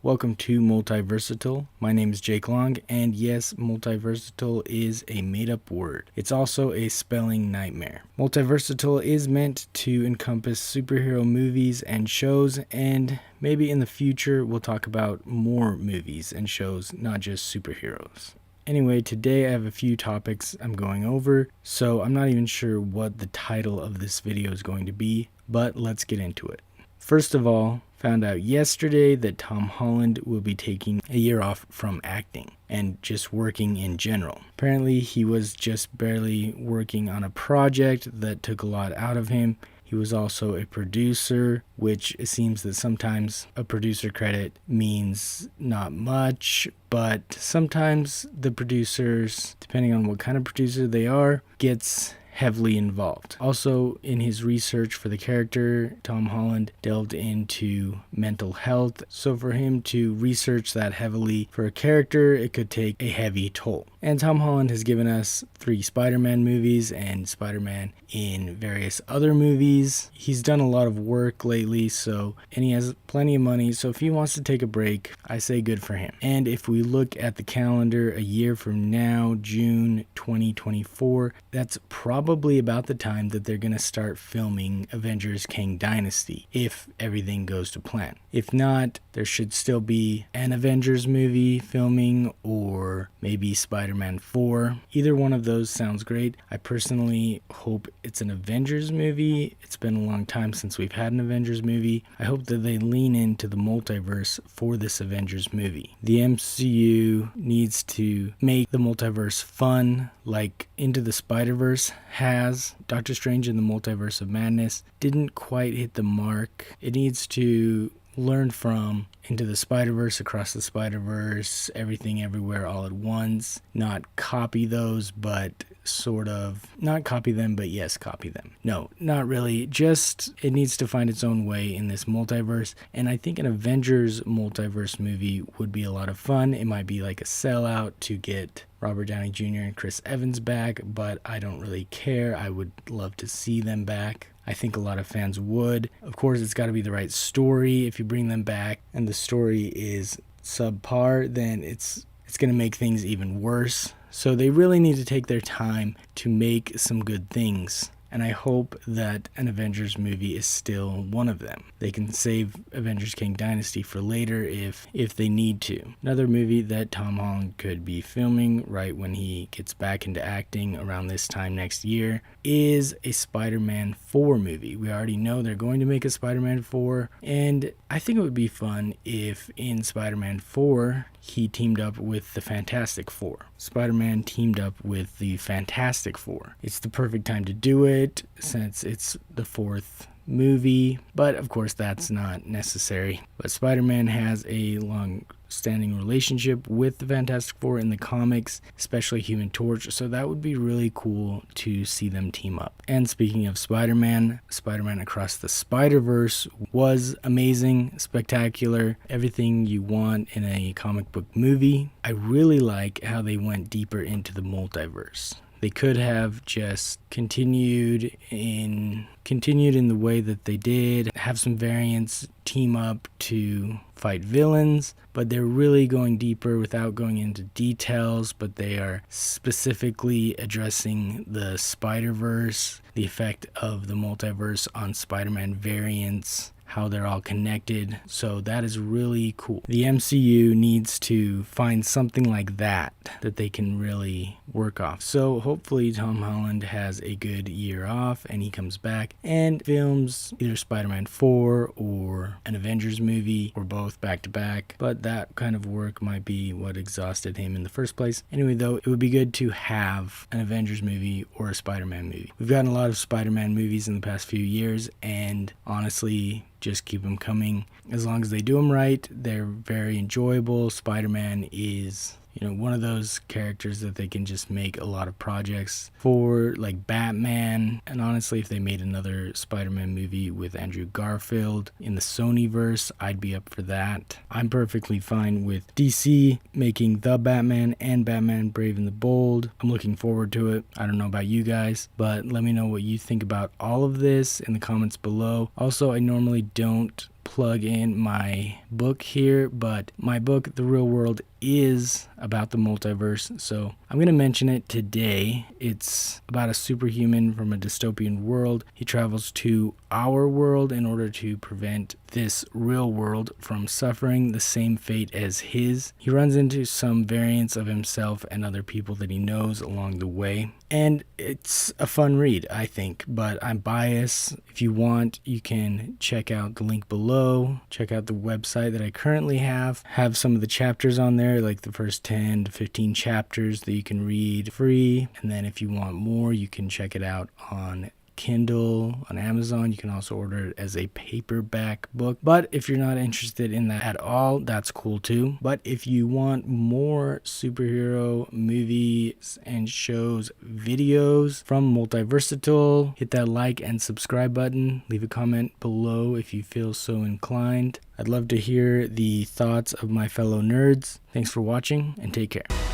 Welcome to Multiverseatile. My name is Jake Long, and yes, Multiverseatile is a made-up word. It's also a spelling nightmare. Multiverseatile is meant to encompass superhero movies and shows, and maybe in the future we'll talk about more movies and shows, not just superheroes. Anyway, today I have a few topics I'm going over, so I'm not even sure what the title of this video is going to be, but let's get into it. First of all, found out yesterday that Tom Holland will be taking a year off from acting and just working in general. Apparently, he was just barely working on a project that took a lot out of him. He was also a producer, which it seems that sometimes a producer credit means not much, but sometimes the producers, depending on what kind of producer they are, gets heavily involved. Also, in his research for the character, Tom Holland delved into mental health. So for him to research that heavily for a character, it could take a heavy toll. And Tom Holland has given us 3 Spider-Man movies and Spider-Man in various other movies. He's done a lot of work lately, and he has plenty of money. So if he wants to take a break, I say good for him. And if we look at the calendar a year from now, June 2024, that's probably about the time that they're going to start filming Avengers Kang Dynasty, if everything goes to plan. If not, there should still be an Avengers movie filming, or maybe Spider-Man 4. Either one of those sounds great. I personally hope it's an Avengers movie. It's been a long time since we've had an Avengers movie. I hope that they lean into the multiverse for this Avengers movie. The MCU needs to make the multiverse fun, like Into the Spiderverse has. Doctor Strange in the Multiverse of Madness didn't quite hit the mark. It needs to learn from Into the Spider-Verse, Across the Spider-Verse, Everything Everywhere All at Once. Not copy those, but sort of, not copy them, but yes, copy them. No, not really. Just, it needs to find its own way in this multiverse. And I think an Avengers multiverse movie would be a lot of fun. It might be like a sellout to get Robert Downey Jr. and Chris Evans back, but I don't really care. I would love to see them back. I think a lot of fans would. Of course, it's got to be the right story. If you bring them back and the story is subpar, then it's going to make things even worse. So they really need to take their time to make some good things. And I hope that an Avengers movie is still one of them. They can save Avengers Kang Dynasty for later if they need to. Another movie that Tom Holland could be filming right when he gets back into acting around this time next year is a Spider-Man 4 movie. We already know they're going to make a Spider-Man 4, and I think it would be fun if in Spider-Man 4 he teamed up with the Fantastic Four. Spider-Man teamed up with the Fantastic Four. It's the perfect time to do it since it's the 4th movie, but of course that's not necessary. But Spider-Man has a long-standing relationship with the Fantastic Four in the comics, especially Human Torch, so that would be really cool to see them team up. And speaking of Spider-Man, Spider-Man Across the Spiderverse was amazing, spectacular, everything you want in a comic book movie. I really like how they went deeper into the multiverse. They could have just continued in the way that they did, have some variants, team up to fight villains, but they're really going deeper without going into details, but they are specifically addressing the Spider-Verse, the effect of the multiverse on Spider-Man variants, how they're all connected. So that is really cool. The MCU needs to find something like that they can really work off. So hopefully Tom Holland has a good year off and he comes back and films either Spider-Man 4 or an Avengers movie or both back to back. But that kind of work might be what exhausted him in the first place. Anyway, though, it would be good to have an Avengers movie or a Spider-Man movie. We've gotten a lot of Spider-Man movies in the past few years, and honestly, just keep them coming. As long as they do them right, they're very enjoyable. Spider-Man is one of those characters that they can just make a lot of projects for, like Batman. And honestly, if they made another Spider-Man movie with Andrew Garfield in the Sonyverse, I'd be up for that. I'm perfectly fine with DC making The Batman and Batman Brave and the Bold. I'm looking forward to it. I don't know about you guys, but let me know what you think about all of this in the comments below. Also, I normally don't plug in my book here, but my book, The Real World, is about the multiverse, so I'm going to mention it today. It's about a superhuman from a dystopian world. He travels to our world in order to prevent this real world from suffering the same fate as his. He runs into some variants of himself and other people that he knows along the way, and it's a fun read, I think, but I'm biased. If you want, you can check out the link below, check out the website that I currently have some of the chapters on there, like the first 10 to 15 chapters that you can read free. And then if you want more, you can check it out on Kindle, on Amazon. You can also order it as a paperback book, but if you're not interested in that at all, that's cool too. But if you want more superhero movies and shows videos from Multiverseatile, hit that like and subscribe button. Leave a comment below if you feel so inclined. I'd love to hear the thoughts of my fellow nerds. Thanks for watching, and take care.